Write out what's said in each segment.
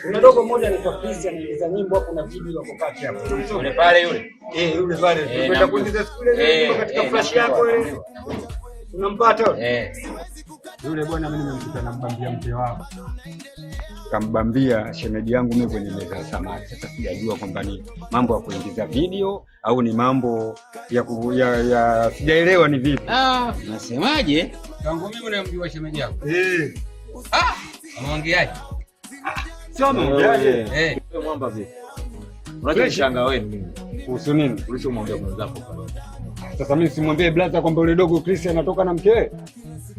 Kuna dogo mmoja anaitwa Christian anaigiza nyimbo hapo na video hapo kati hapo. Yule pale yule. Yule pale. Tunataka kuingiza skule katika flash yako ile. Unampata yule? Yule bwana mimi nimemkuta nambambia mke wako. Kambambia shemeji yangu mimi kwenye meza ya samaki. Sasa sijajua kwamba ni mambo ya kuingiza video au ni mambo ya sijaelewa ni vipi. Unasemaje? Tangu mimi unamjua shemeji yako? Anaongeaje? Sio anaongeaje? Wewe mwamba vipi? Unachoshangaa wewe nini? Kuhusu nini? Ulichomwambia mwenzako pale. Sasa mimi simwambie brother kwamba yule dogo Chris anatoka na mkewe.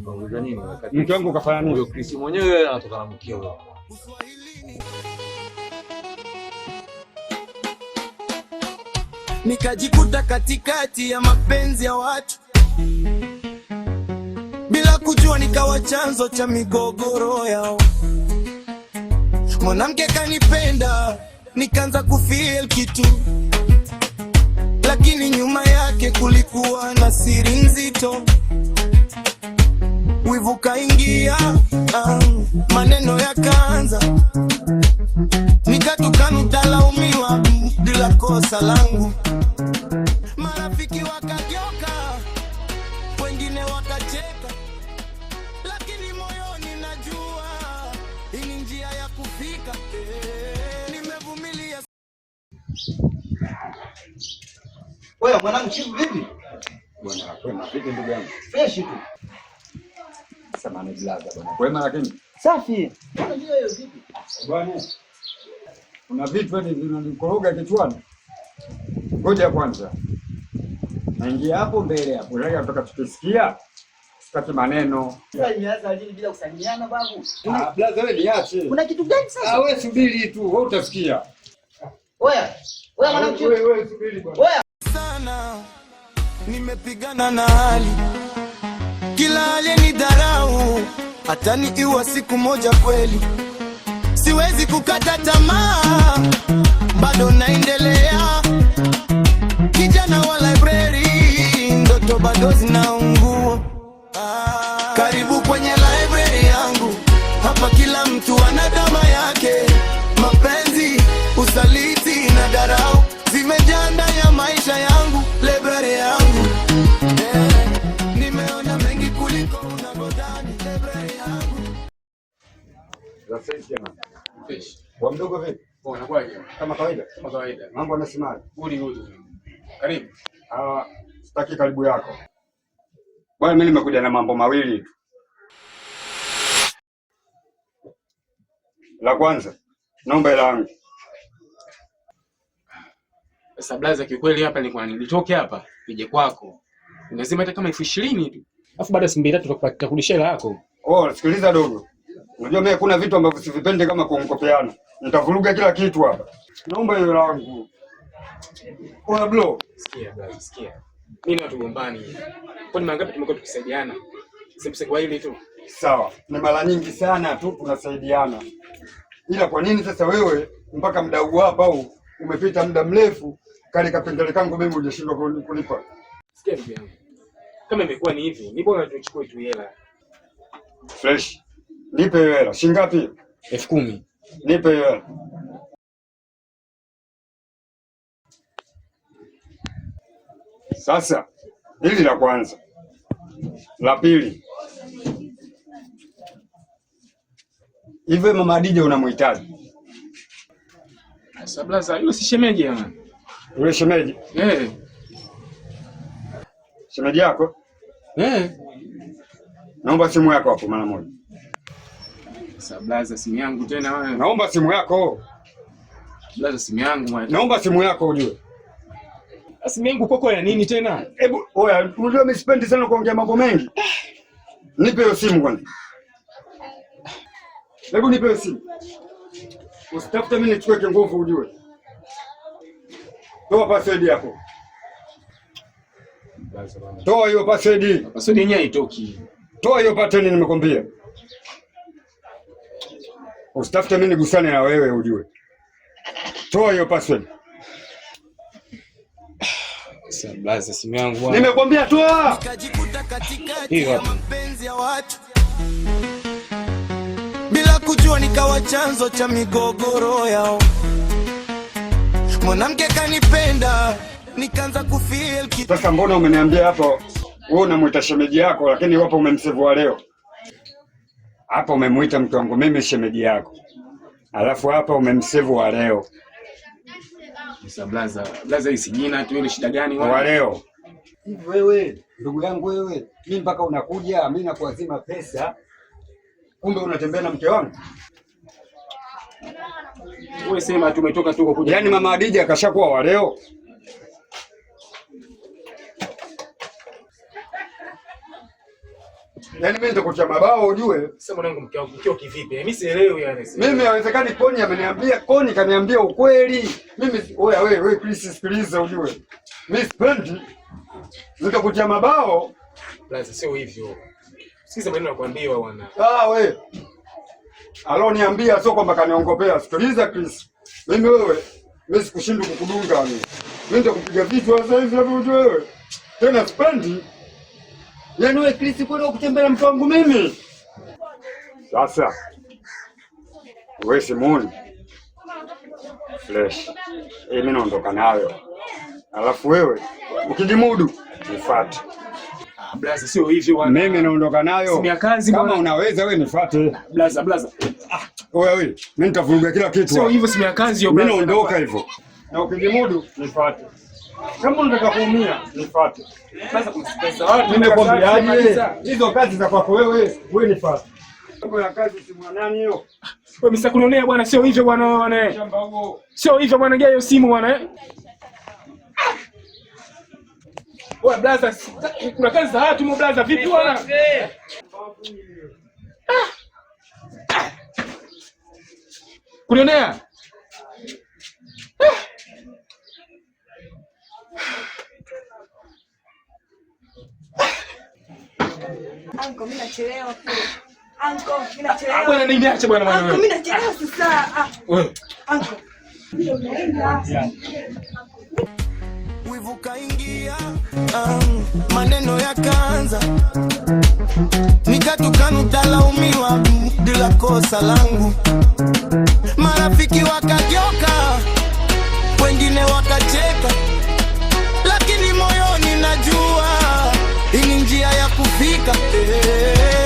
Unauliza nini wakati? Mke wangu kafanya nini? Huyo Chris mwenyewe anatoka na mkewe. Nikajikuta katikati ya mapenzi ya watu, bila kujua nikawa chanzo cha migogoro yao. Mwanamke kanipenda, nikaanza kufeel kitu, lakini nyuma yake kulikuwa na siri nzito. Wivu kaingia, maneno yakaanza, nikatukana nitalaumiwa bila kosa langu. Marafiki wakageuka, wengine wakacheka, lakini moyoni najua hii ni njia ya kufika. Nimevumilia. Wewe mwanangu chifu vipi? Bwana kwema vipi ndugu yangu? Fresh tu. Samani blaza bwana. Kwema lakini safi. Bwana hiyo vipi? Bwana. Kuna vitu hivi vinanikoroga kichwani. Ngoja kwanza. Naingia hapo mbele hapo. Nataka kutoka tukisikia. Sitaki maneno. Sasa imeanza lini bila kusalimiana babu? Blaza wewe niache. Kuna kitu gani sasa? Wewe subiri tu, wewe utasikia. Oya mwanangu. Wewe subiri bwana. Oya. Sana nimepigana na hali, kila aliyenidharau hata nikiwa siku moja kweli. Siwezi kukata tamaa, bado naendelea. Kijana wa library, ndoto bado zinaungua. Karibu kwenye library yangu, hapa kila mtu ana dama yake. Mapenzi, usaliti na dharau zimejaa ndani ya maisha yangu. Library yangu, nimeona mengi kuliko unavyodhani. Library yangu. Rafiki yangu. Wa mdogo vipi? Unakuwaje? Kama kawaida? Kama kawaida. Mambo yanasemaje? Udi. Karibu. Sitaki karibu yako. Bwana mimi nimekuja na mambo mawili tu. La kwanza, naomba hela yangu. Sasa blaza, kiukweli hapa nilikuwa nilitoke hapa nije kwako. Lazima hata kama 20,000 tu. Alafu baada ya siku 2 tutakurudishia hela yako. Sikiliza dogo. Unajua mimi kuna vitu ambavyo sivipende kama kuongopeana. Nitavuruga kila kitu hapa. Naomba hiyo hela yangu. Bro. Sikia blaza, sikia. Mimi na tugombani. Kwani mara ngapi tumekuwa tukisaidiana? Sasa kwa hili tu. Sawa. Ni mara nyingi sana tu tunasaidiana. Ila kwa nini sasa wewe mpaka mdau hapa au umepita muda mrefu kale kapendele kangu mimi hujashindwa kulipa? Sikia ndugu yangu. Kama imekuwa ni hivi, ni bora tuchukue tu hela. Fresh. Nipe hela. Shilingi ngapi? 10,000. Nipe hela. Sasa hili la kwanza. La pili. Hivi mama Adija unamhitaji? Sasa blaza, yule si shemeji jamani. Yule shemeji? Shemeji yako? Naomba simu yako hapo mara moja. Sasa blaza, simu yangu tena wewe. Naomba simu yako. Blaza, simu yangu mwana. Naomba simu yako ujue. Simu yangu koko ya nini tena? Hebu oya, unajua mimi sipendi sana kuongea mambo mengi. Nipe hiyo simu kwanza. Hebu nipe hiyo simu. Usitafute mimi nichukue nguvu ujue. Toa password yako. Toa hiyo password. Password yenyewe haitoki. Toa hiyo pattern nimekwambia. Usitafute mimi nigusane na wewe ujue. Toa hiyo password. Sasa blaza, simu yangu bwana. Nimekwambia toa. Nikajikuta katikati ya mapenzi ya watu, bila sikujua nikawa chanzo cha migogoro yao. Mwanamke kanipenda nikaanza kufeel kitu. Sasa mbona umeniambia hapo wewe unamuita shemeji yako, lakini wapo umemsevua leo? Hapa umemuita mtu wangu mimi shemeji yako, alafu hapa umemsevua leo. Sasa blaza hii si jina tu, ile shida gani wa leo? Hivi wewe ndugu yangu wewe, mimi mpaka unakuja mimi nakuazima pesa, kumbe unatembea na mke wangu? Wewe sema tumetoka tuko kuja. Yaani mama Adija akashakuwa wa leo? Yaani mimi nitakutia mabao ujue. Sasa mwanangu mke wangu mkio kivipi? Mimi sielewi yani. Mimi haiwezekani Koni ameniambia, Koni kaniambia ukweli. Mimi wewe please sikiliza ujue. Mimi sipendi nitakutia mabao. Blaza sio hivyo. Sikiza maneno nakwambia bwana. Wewe. Aloniambia sio kwamba kaniongopea. Sikiliza Chris. Mimi sikushinda kukudunga mimi. Mimi nitakupiga vitu sasa hivi hapo wewe. Tena sipendi. Yaani wewe Chris kwenda kutembea mtu wangu mimi. Sasa. Wewe Simoni. Fresh. Mimi naondoka nayo. Alafu wewe ukijimudu nifuate. Blaza sio hivyo bwana. Mimi naondoka nayo. Kama unaweza wewe nifuate. Blaza. Wewe, mimi nitavuruga kila kitu. Sio hivyo, si kazi hiyo. Mimi naondoka hivyo. Na ukijimudu nifuate. Kama unataka kuumia nifuate. Sasa kumsikiliza watu nimekwambiaje? Hizo kazi za kwako wewe nifuate. Mambo ya kazi si mwanani hiyo. Wewe msakunionea bwana, sio hivyo bwana. Sio hivyo bwana, gea hiyo simu bwana. Wewe blaza, kuna kazi za watu blaza, vipi bwana? Kunionea? Anko, mimi nachelewa kule. Anko, mimi nachelewa. Bwana niache bwana wewe. Anko, mimi nachelewa sasa. Wewe. Anko. Ndio unaenda. Wivu kaingia, maneno yakaanza, nikatukana utalaumiwa bila kosa langu. Marafiki wakageuka, wengine wakacheka, lakini moyoni najua hii ni njia ya kufika.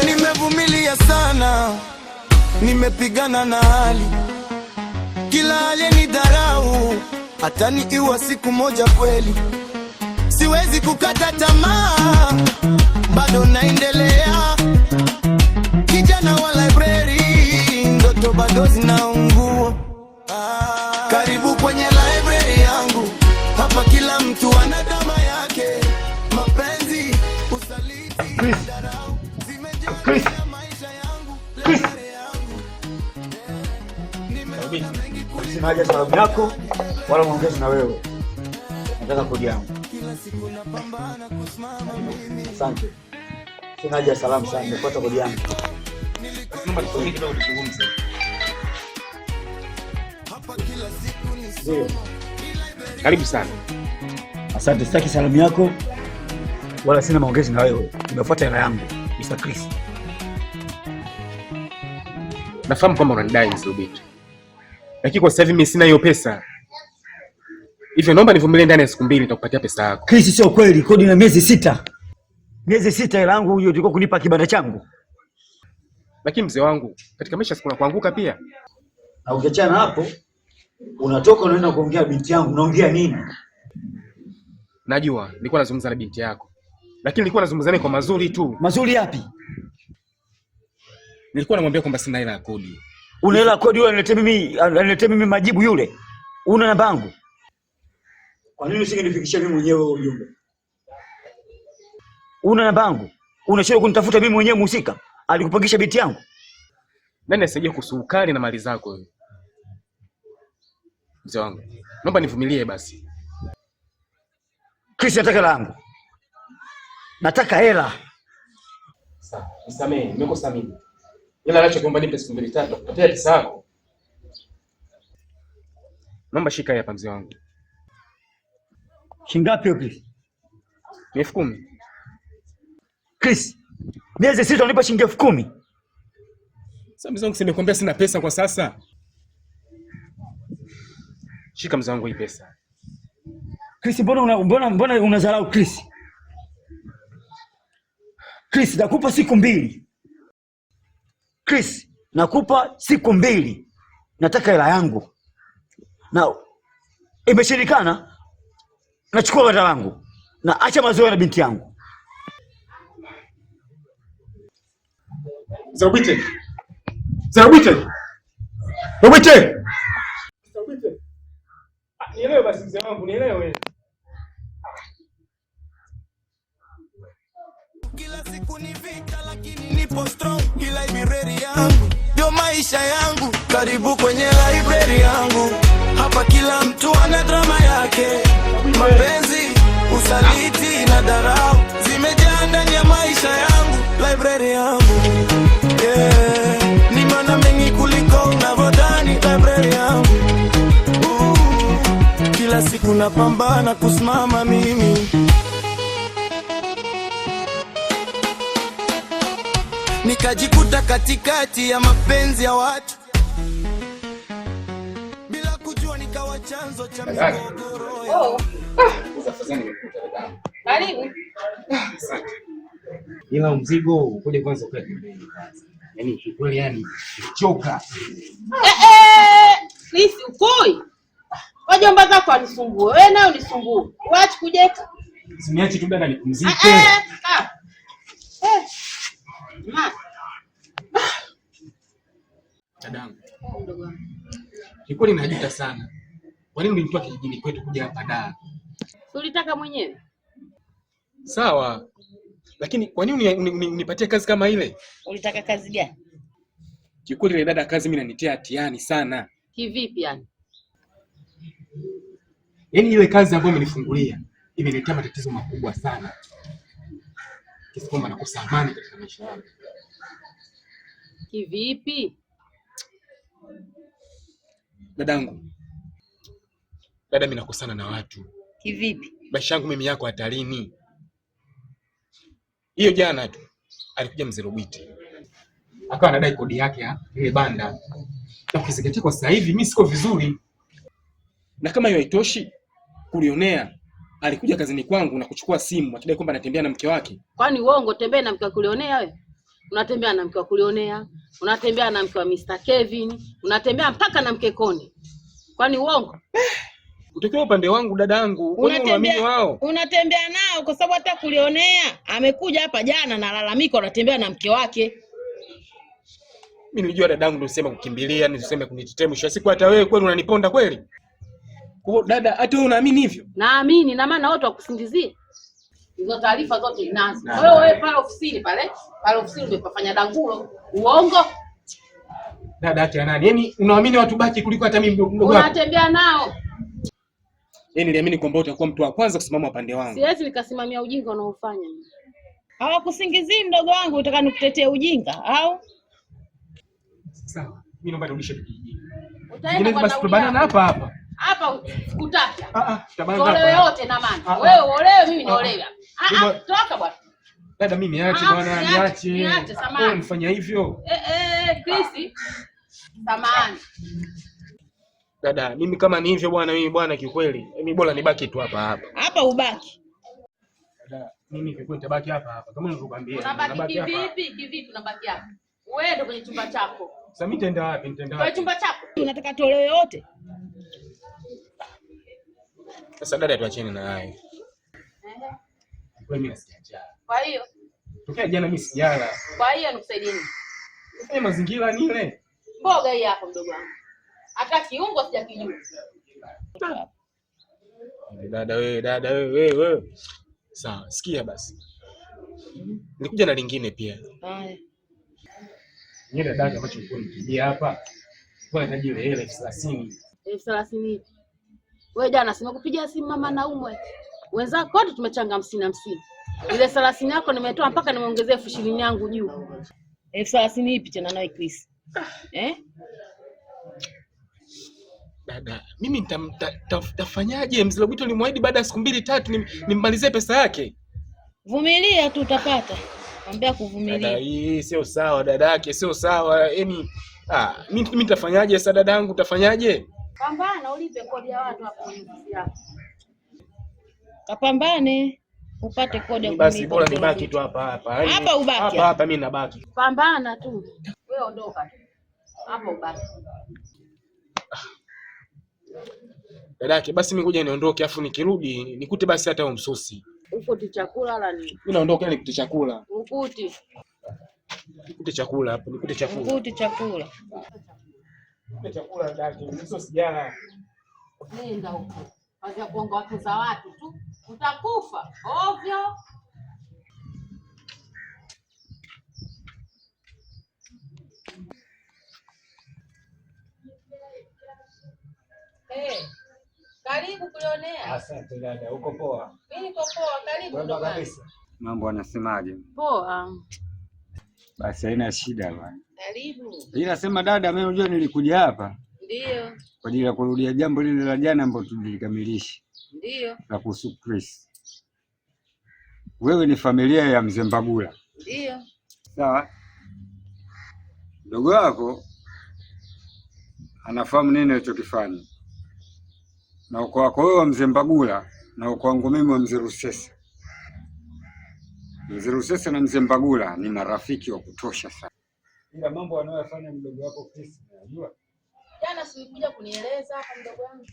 Nimevumilia sana, nimepigana na hali, kila aliyenidharau hata nikiwa siku moja kweli. Siwezi kukata tamaa, bado naendelea. Kijana wa library, ndoto bado zinaungua. Karibu kwenye library yangu, hapa kila mtu ana dama yake. Mapenzi, usaliti, dharau zimejaa maisha yangu. Sina haja salamu yako wala maongezi na wewe. Nataka kodi yangu. Asante. Sina haja salamu sana, nimepata kodi yangu. Naomba nisogee kidogo tuzungumze. Ndio. Karibu sana. Asante, sitaki salamu yako wala sina maongezi na wewe. Nimefuata hela yangu, Mr. Chris. Nafahamu kwamba unanidai Mzubiti. Lakini kwa sasa hivi mimi sina hiyo pesa. Hivyo naomba nivumilie, ndani ya siku 2 nitakupatia pesa yako. Chris, sio kweli, kodi na miezi 6. Miezi 6 hela yangu hiyo tulikuwa kunipa kibanda changu. Lakini mzee wangu, katika maisha sikuna kuanguka pia. Na ukiachana hapo, unatoka unaenda kuongea binti yangu, unaongea nini? Najua, nilikuwa nazungumza na binti yako. Lakini nilikuwa nazungumza naye kwa mazuri tu. Mazuri yapi? Nilikuwa namwambia kwamba sina hela ya kodi. Una hela kodi yule aniletee mimi majibu yule. Una namba yangu. Kwa nini usingenifikishia mimi mwenyewe ujumbe? Una namba yangu. Unashindwa kunitafuta mimi mwenyewe mhusika. Alikupangisha binti yangu. Nani asije kusukari na mali zako wewe? Mzee wangu, naomba nivumilie basi. Chris, nataka hela yangu. Nataka hela. Sawa, nisamee, nimekosa mimi. Ila anachokuomba nipe siku 2-3 kupatia pesa yako. Naomba shika hapa mzee wangu. Shingapi hiyo Chris? 10,000. Chris, miezi 6 unanipa shilingi 10,000. Sasa mzee wangu simekwambia sina pesa kwa sasa. Shika mzee wangu hii pesa. Chris, mbona unadharau Chris? Chris, nakupa siku 2. Chris, nakupa siku 2. Nataka hela yangu. Na imeshirikana. Nachukua bata wangu. Na acha mazoea na binti yangu. Zawite. Nielewe basi mzee wangu, nielewe. Kila siku ni vita lakini nipo strong. Kila library yangu ndio maisha yangu. Karibu kwenye library yangu. Hapa kila mtu ana drama yake. Mapenzi, usaliti na dharau zimejaa ndani ya maisha yangu. Library yangu, yeah. Ni maana mengi kuliko unavyodhani. Library yangu, kila siku napambana kusimama mimi. Nikajikuta katikati ya mapenzi ya watu. Bila kujua nikawa chanzo cha migogoro. Oh. Sasa nimekuta dada. Karibu. Asante. Ila mzigo ukuje kwanza kwa pembeni kwanza. Yaani kweli yani choka. Please ukoi. Wajomba zako wanisumbue. Wewe nayo unisumbue. Waache kujeka. Siniache tu dada nipumzike. Dadangu. Mdogo wangu. Kikweli najuta sana. Kwa nini ulinitoa kijijini kwetu kuja hapa Dar? Ulitaka mwenyewe? Sawa. Lakini kwa nini unipatie kazi kama ile? Ulitaka kazi gani? Kikweli ile dada kazi mimi inanitia hatiani sana. Kivipi yani? Yaani ile kazi ambayo umenifungulia imeniletea matatizo makubwa sana. Kiasi kwamba nakosa amani katika maisha yangu. Kivipi? Dadangu. Dada mimi nakosana na watu. Kivipi? Maisha yangu mimi yako hatarini. Hiyo jana tu alikuja mzee Robiti. Akawa anadai kodi yake ya ile banda. Na kuzingatia kwa sasa hivi mimi siko vizuri. Na kama hiyo haitoshi, kulionea alikuja kazini kwangu na kuchukua simu akidai kwamba anatembea na mke wake. Kwani uongo tembea na mke wa kulionea wewe? Unatembea na mke wa kulionea, unatembea na mke wa Mr. Kevin, unatembea mpaka na mke Koni. Kwani uongo? Utokea upande wangu dadangu, kwa nini unaamini wao? Unatembea nao kwa sababu hata kulionea amekuja hapa jana na lalamika unatembea na mke wake. Mimi nilijua dadangu ndio sema kukimbilia, niseme kunitetea mwisho siku hata wewe kweli unaniponda kweli? Kwa dada hata wewe unaamini hivyo? Naamini na maana wote wakusindizie. Hizo taarifa zote ninazo. Wewe pale ofisini pale ofisini umepafanya dangulo, uongo? Dada hata nani? Yaani unaamini watu baki kuliko hata mimi mdogo wako? Unatembea nao. Yaani niliamini kwamba utakuwa mtu wa kwanza kusimama upande wangu. Siwezi nikasimamia ujinga unaofanya. Hawakusingizii mdogo wangu utaka nikutetee ujinga au? Sawa. Mimi naomba nirudishe kijijini. Utaenda kwa bana hapa. Hapa sikutaki. Tutabana hapa. Ole yote na maana. Wewe olewe mimi niolewe. Toka bwana. Dada mimi niache bwana, niache. Niache samahani. Wewe unifanya hivyo? Chris. Samahani. Dada, mimi kama ni hivyo bwana, mimi bwana kikweli, mimi bora nibaki tu hapa. Hapa ubaki. Dada, mimi kikweli nitabaki hapa. Kama nilivyokuambia. Unabaki kivipi unabaki hapa? Uende kwenye chumba chako. Sasa mimi nitaenda wapi? Kwa chumba chako. Unataka tolewe yote? Sasa dada, tuachane na hayo. Kwa mimi nasikia njaa. Kwa hiyo tokea jana mimi sijala. Kwa hiyo nikusaidie nini? Nifanye mazingira nile. Mboga hii hapo mdogo wangu. Hata kiungo sijakijua. Dada wewe. Sawa, sikia basi. Nilikuja na lingine pia. Haya. Yule dada ambacho nilikuwa nikijia hapa. Kwa nahitaji ile hela 30,000. 30,000. Wewe jana simekupigia simu mama Naumwe. Wenzako wote tumechanga 50. Ile 30 yako nimetoa mpaka nimeongezea 20 yangu juu. 30 ipi tena nawe Chris? Dada, mimi nitafanyaje? Mzee Lobito nilimwahidi baada ya siku 2-3 nimmalizie pesa yake. Vumilia tu utapata. Mwambie kuvumilia. Dada, hii sio sawa dadake, sio sawa. Yaani mimi nitafanyaje sasa dadangu, utafanyaje? Pambana ulipe kodi ya watu hapo kwenye ofisi yako. Kapambane upate kodi ya kulipa. Basi bora nibaki tu hapa. Hapa ubaki. Hapa mimi nabaki. Pambana tu. Wewe ondoka tu. Hapa ubaki. Dadake, basi mimi ngoja niondoke afu nikirudi nikute basi hata msosi. Ukuti chakula la nini? Mimi naondoka nikute chakula. Ukuti. Nikute chakula hapo, nikute chakula. Ukuti chakula. Nikute chakula dadake, msosi jana. Nenda huko. Kazi ya kuonga watu za watu tu. Utakufa ovyo. Karibu kulionea. Asante dada, uko poa? Mimi niko poa, karibu ndo kabisa. Mambo anasemaje? Poa. Basi haina shida bwana. Karibu. Ila sema dada, mimi unajua nilikuja hapa. Ndio. Kwa ajili ya kurudia jambo lile la jana ambalo tulilikamilisha. Ndio. La kuhusu Chris. Wewe ni familia ya Mzee Mbagula. Ndio. Sawa? Ndugu wako anafahamu nini alichokifanya. Na ukoo wako wewe wa Mzee Mbagula na ukoo wangu mimi wa Mzee Rusesa. Mzee Rusesa na Mzee Mbagula ni marafiki wa kutosha sana. Ila mambo anayofanya mdogo wako Chris, unajua? Jana silikuja kunieleza hapa mdogo wangu.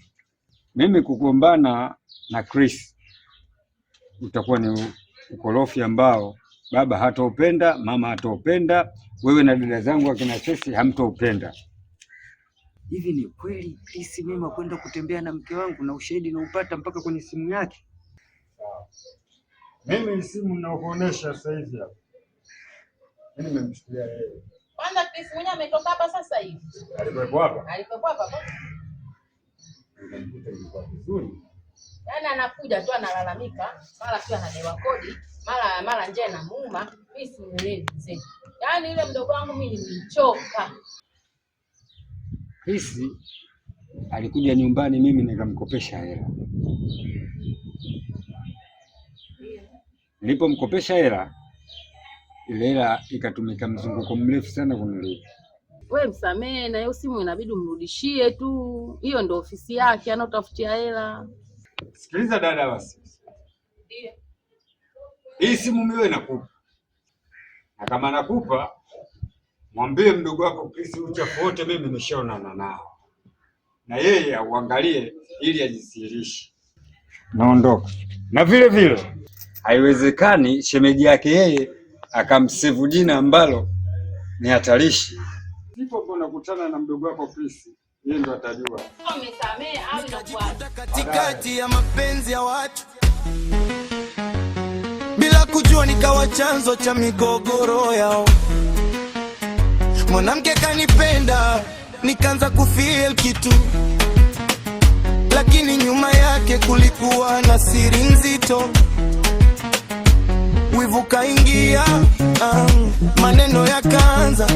Mimi kugombana na Chris utakuwa ni ukorofi ambao baba hataupenda, mama hataupenda, wewe na dada zangu akina Chesi hamtaupenda. Hivi ni kweli Chris mimi kwenda kutembea na mke wangu na ushahidi naupata mpaka kwenye simu yake? Sawa. Mimi simu ninakuonesha sasa hivi hapa. Mimi nimemchukulia yeye. Kwanza Chris mwenyewe ametoka hapa sasa hivi. Alikuwa hapa? Alikuwa hapa. Nimekuta ilikuwa vizuri. Yaani anakuja tu analalamika, mara tu anadewa kodi, mara nje na muuma, mimi simuelewi mzee. Yaani yule mdogo wangu mimi nimechoka. Chris alikuja nyumbani mimi nikamkopesha hela. Nilipomkopesha hela, ile hela ikatumika mzunguko mrefu sana kunilipa. Wewe msamee na hiyo simu inabidi umrudishie tu. Hiyo ndio ofisi yake anaotafutia hela. Sikiliza dada basi. Ndio. Hii simu mimi nakupa. Na kama nakupa, mwambie mdogo wako Chris uchafu wote mimi nimeshaonana nao. Na yeye auangalie ili ajisirishe. Naondoka. Na vile vile haiwezekani shemeji yake yeye akamsevu jina ambalo ni hatarishi. Ndipo mbona kukutana na mdogo wako Chris, yeye ndo atajua. Umesamee au inakuaje? Katikati ya mapenzi ya watu bila kujua nikawa chanzo cha migogoro yao. Mwanamke kanipenda nikaanza kufeel kitu, lakini nyuma yake kulikuwa na siri nzito. Wivu kaingia, maneno yakaanza